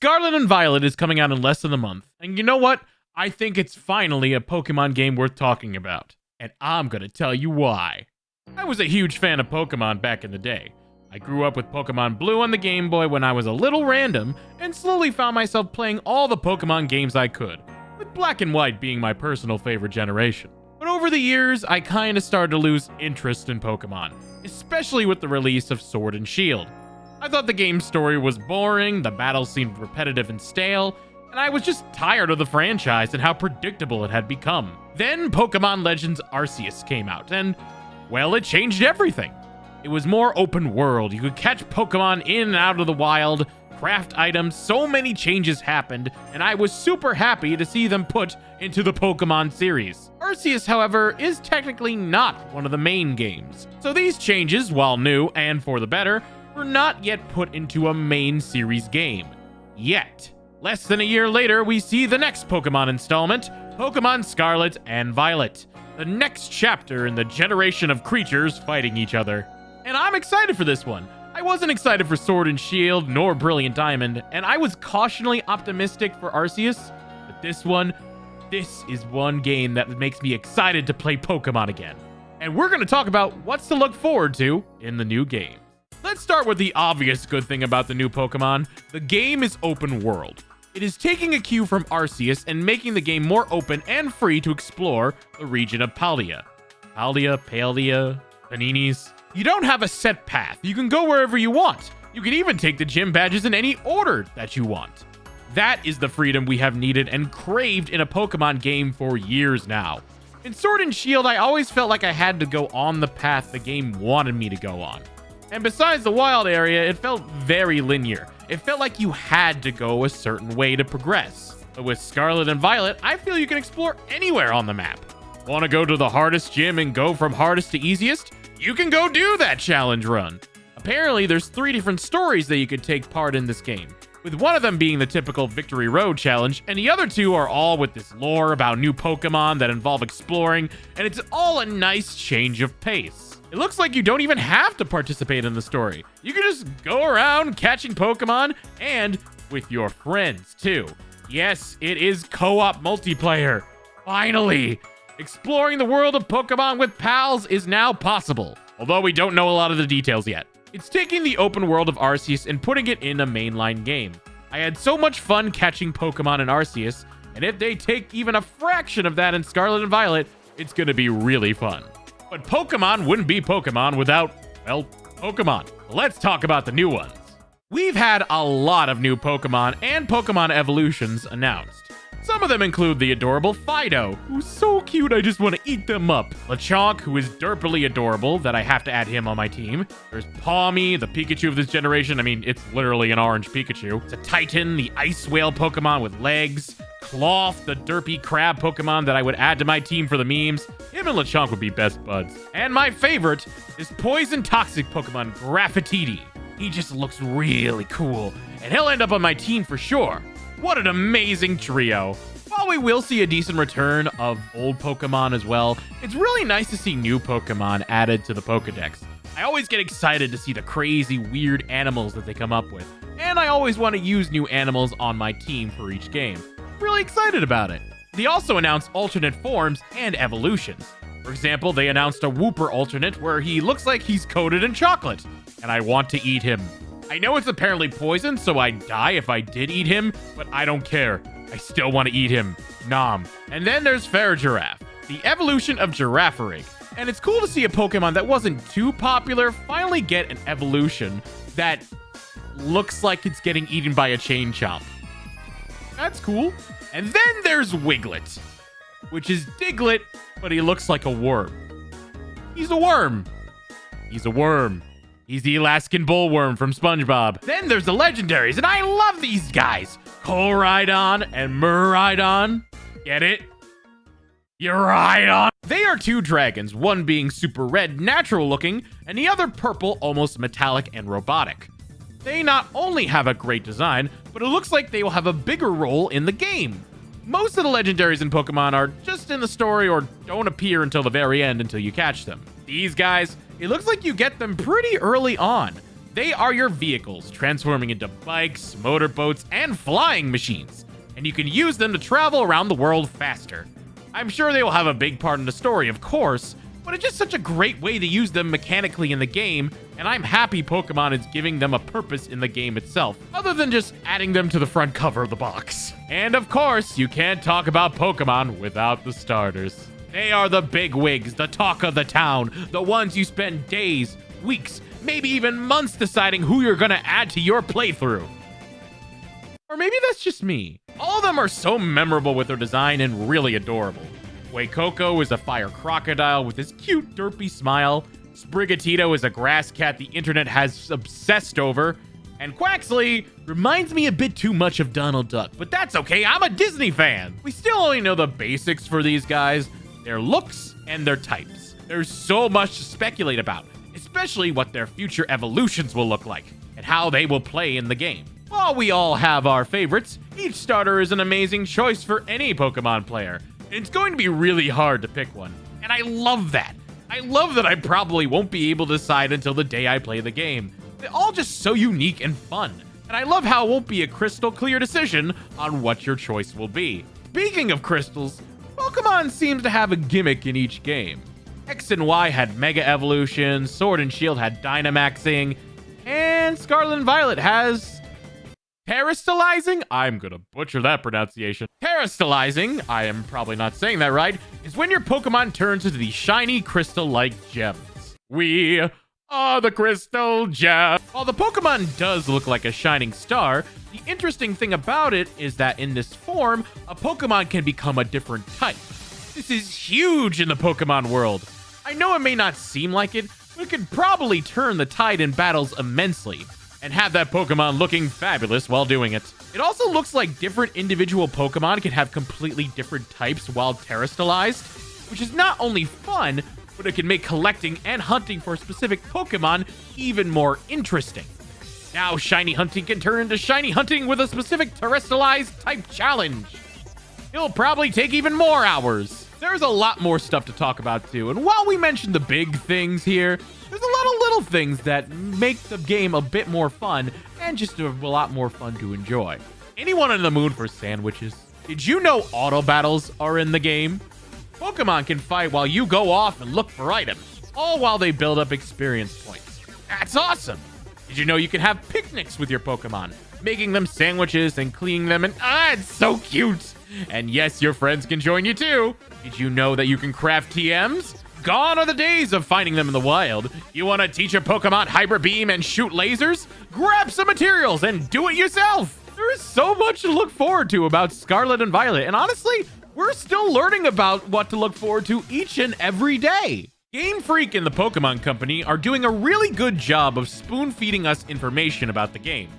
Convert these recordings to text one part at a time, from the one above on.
Scarlet and Violet is coming out in less than a month, and you know what? I think it's finally a Pokemon game worth talking about, and I'm gonna tell you why. I was a huge fan of Pokemon back in the day. I grew up with Pokemon Blue on the Game Boy when I was a little random, and slowly found myself playing all the Pokemon games I could, with Black and White being my personal favorite generation. But over the years, I kinda started to lose interest in Pokemon, especially with the release of Sword and Shield. I thought the game's story was boring, the battles seemed repetitive and stale, and I was just tired of the franchise and how predictable it had become. Then Pokemon Legends Arceus came out, and, well, it changed everything. It was more open world, you could catch Pokemon in and out of the wild, craft items, so many changes happened, and I was super happy to see them put into the Pokemon series. Arceus, however, is technically not one of the main games. So these changes, while new and for the better, were not yet put into a main series game. Yet. Less than a year later, we see the next Pokemon installment, Pokemon Scarlet and Violet, the next chapter in the generation of creatures fighting each other. And I'm excited for this one. I wasn't excited for Sword and Shield nor Brilliant Diamond, and I was cautiously optimistic for Arceus, but this is one game that makes me excited to play Pokemon again. And we're going to talk about what's to look forward to in the new game. Let's start with the obvious good thing about the new Pokemon. The game is open world. It is taking a cue from Arceus and making the game more open and free to explore the region of Paldea. Paldea, Paninis. You don't have a set path. You can go wherever you want. You can even take the gym badges in any order that you want. That is the freedom we have needed and craved in a Pokemon game for years now. In Sword and Shield, I always felt like I had to go on the path the game wanted me to go on. And besides the wild area, it felt very linear. It felt like you had to go a certain way to progress. But with Scarlet and Violet, I feel you can explore anywhere on the map. Want to go to the hardest gym and go from hardest to easiest? You can go do that challenge run. Apparently, there's 3 different stories that you could take part in this game, with one of them being the typical Victory Road challenge, and the other 2 are all with this lore about new Pokemon that involve exploring, and it's all a nice change of pace. It looks like you don't even have to participate in the story. You can just go around catching Pokemon, and with your friends, too. Yes, it is co-op multiplayer. Finally! Exploring the world of Pokemon with pals is now possible, although we don't know a lot of the details yet. It's taking the open world of Arceus and putting it in a mainline game. I had so much fun catching Pokemon in Arceus, and if they take even a fraction of that in Scarlet and Violet, it's gonna be really fun. But Pokemon wouldn't be Pokemon without, well, Pokemon. Let's talk about the new ones. We've had a lot of new Pokemon and Pokemon evolutions announced. Some of them include the adorable Fido, who's so cute I just want to eat them up. Lechonk, who is derpily adorable, that I have to add him on my team. There's Pawmi, the Pikachu of this generation. I mean, it's literally an orange Pikachu. It's a Titan, the Ice Whale Pokemon with legs. Cloth, the derpy crab Pokemon that I would add to my team for the memes. Him and Lechonk would be best buds. And my favorite is Poison Toxic Pokemon Graffititi. He just looks really cool, and he'll end up on my team for sure. What an amazing trio. While we will see a decent return of old Pokemon as well, it's really nice to see new Pokemon added to the Pokedex. I always get excited to see the crazy, weird animals that they come up with, and I always want to use new animals on my team for each game. Really excited about it. They also announced alternate forms and evolutions. For example, they announced a Wooper alternate where he looks like he's coated in chocolate, and I want to eat him. I know it's apparently poison, so I'd die if I did eat him, but I don't care. I still want to eat him. Nom. And then there's Farigiraf, the evolution of Girafarig. And it's cool to see a Pokemon that wasn't too popular finally get an evolution that looks like it's getting eaten by a chain chomp. That's cool. And then there's Wiglet, which is Diglett, but he looks like a worm. He's a worm. He's a worm. He's the Alaskan bullworm from SpongeBob. Then there's the legendaries, and I love these guys. Koraidon and Miraidon. Get it? Uraidon. They are 2 dragons, one being super red, natural looking, and the other purple, almost metallic and robotic. They not only have a great design, but it looks like they will have a bigger role in the game. Most of the legendaries in Pokemon are just in the story or don't appear until the very end until you catch them. These guys, it looks like you get them pretty early on. They are your vehicles, transforming into bikes, motorboats, and flying machines, and you can use them to travel around the world faster. I'm sure they will have a big part in the story, of course, but it's just such a great way to use them mechanically in the game, and I'm happy Pokemon is giving them a purpose in the game itself, other than just adding them to the front cover of the box. And of course, you can't talk about Pokemon without the starters. They are the big wigs, the talk of the town, the ones you spend days, weeks, maybe even months deciding who you're gonna add to your playthrough. Or maybe that's just me. All of them are so memorable with their design and really adorable. Waikoko is a fire crocodile with his cute derpy smile. Sprigatito is a grass cat the internet has obsessed over. And Quaxley reminds me a bit too much of Donald Duck, but that's okay, I'm a Disney fan. We still only know the basics for these guys, their looks and their types. There's so much to speculate about, especially what their future evolutions will look like and how they will play in the game. While we all have our favorites, each starter is an amazing choice for any Pokemon player. It's going to be really hard to pick one, and I love that. I love that I probably won't be able to decide until the day I play the game. They're all just so unique and fun, and I love how it won't be a crystal clear decision on what your choice will be. Speaking of crystals, Pokemon seems to have a gimmick in each game. X and Y had Mega Evolution, Sword and Shield had Dynamaxing, and Scarlet and Violet has Terastallizing? I'm gonna butcher that pronunciation. Terastallizing, I am probably not saying that right, is when your Pokemon turns into these shiny crystal-like gems. We are the Crystal Gem. While the Pokemon does look like a shining star, the interesting thing about it is that in this form, a Pokemon can become a different type. This is huge in the Pokemon world. I know it may not seem like it, but it could probably turn the tide in battles immensely, and have that Pokemon looking fabulous while doing it. It also looks like different individual Pokemon can have completely different types while terastallized, which is not only fun, but it can make collecting and hunting for specific Pokemon even more interesting. Now shiny hunting can turn into shiny hunting with a specific terastallized type challenge. It'll probably take even more hours. There's a lot more stuff to talk about too, and while we mentioned the big things here, there's a lot of little things that make the game a bit more fun and just a lot more fun to enjoy. Anyone in the mood for sandwiches? Did you know auto battles are in the game? Pokemon can fight while you go off and look for items, all while they build up experience points. That's awesome! Did you know you can have picnics with your Pokemon, making them sandwiches and cleaning them, and it's so cute! And yes, your friends can join you too. Did you know that you can craft TMs? Gone are the days of finding them in the wild. You want to teach your Pokemon Hyper Beam and shoot lasers? Grab some materials and do it yourself! There is so much to look forward to about Scarlet and Violet, and honestly, we're still learning about what to look forward to each and every day. Game Freak and the Pokemon Company are doing a really good job of spoon-feeding us information about the game.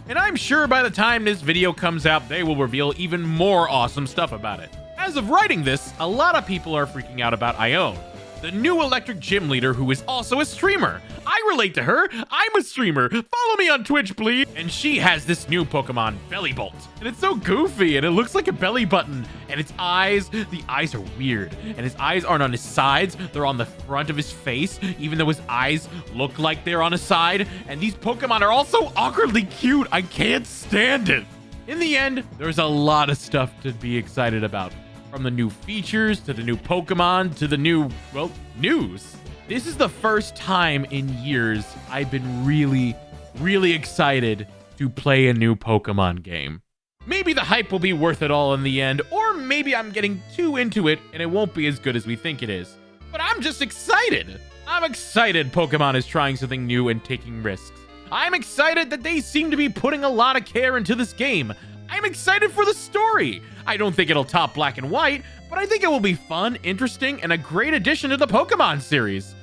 And I'm sure by the time this video comes out, they will reveal even more awesome stuff about it. As of writing this, a lot of people are freaking out about Ione, the new electric gym leader who is also a streamer. I relate to her. I'm a streamer. Follow me on Twitch, please. And she has this new Pokemon, Bellybolt. And it's so goofy, and it looks like a belly button. And its eyes, the eyes are weird. And his eyes aren't on his sides. They're on the front of his face, even though his eyes look like they're on his side. And these Pokemon are also awkwardly cute. I can't stand it. In the end, there's a lot of stuff to be excited about. From the new features, to the new Pokemon, to the new, well, news. This is the first time in years I've been really excited to play a new Pokemon game. Maybe the hype will be worth it all in the end, or maybe I'm getting too into it and it won't be as good as we think it is. But I'm just excited. I'm excited Pokemon is trying something new and taking risks. I'm excited that they seem to be putting a lot of care into this game. I'm excited for the story. I don't think it'll top Black and White, but I think it will be fun, interesting, and a great addition to the Pokemon series.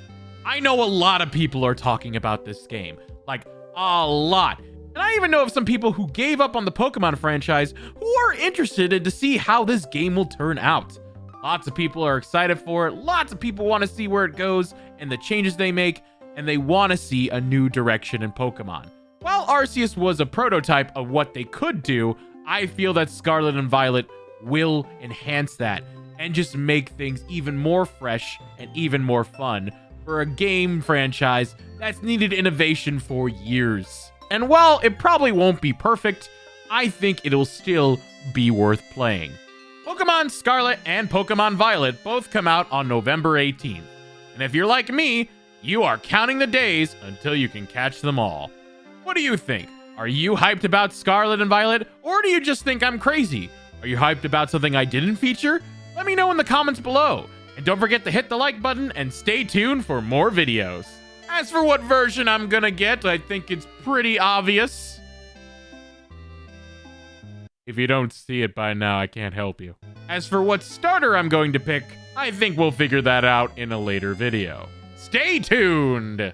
I know a lot of people are talking about this game, like a lot. And I even know of some people who gave up on the Pokemon franchise who are interested to see how this game will turn out. Lots of people are excited for it, lots of people want to see where it goes and the changes they make, and they want to see a new direction in Pokemon. While Arceus was a prototype of what they could do, I feel that Scarlet and Violet will enhance that and just make things even more fresh and even more fun for a game franchise that's needed innovation for years. And while it probably won't be perfect, I think it'll still be worth playing. Pokemon Scarlet and Pokemon Violet both come out on November 18th. And if you're like me, you are counting the days until you can catch them all. What do you think? Are you hyped about Scarlet and Violet, or do you just think I'm crazy? Are you hyped about something I didn't feature? Let me know in the comments below. And don't forget to hit the like button and stay tuned for more videos. As for what version I'm gonna get, I think it's pretty obvious. If you don't see it by now, I can't help you. As for what starter I'm going to pick, I think we'll figure that out in a later video. Stay tuned!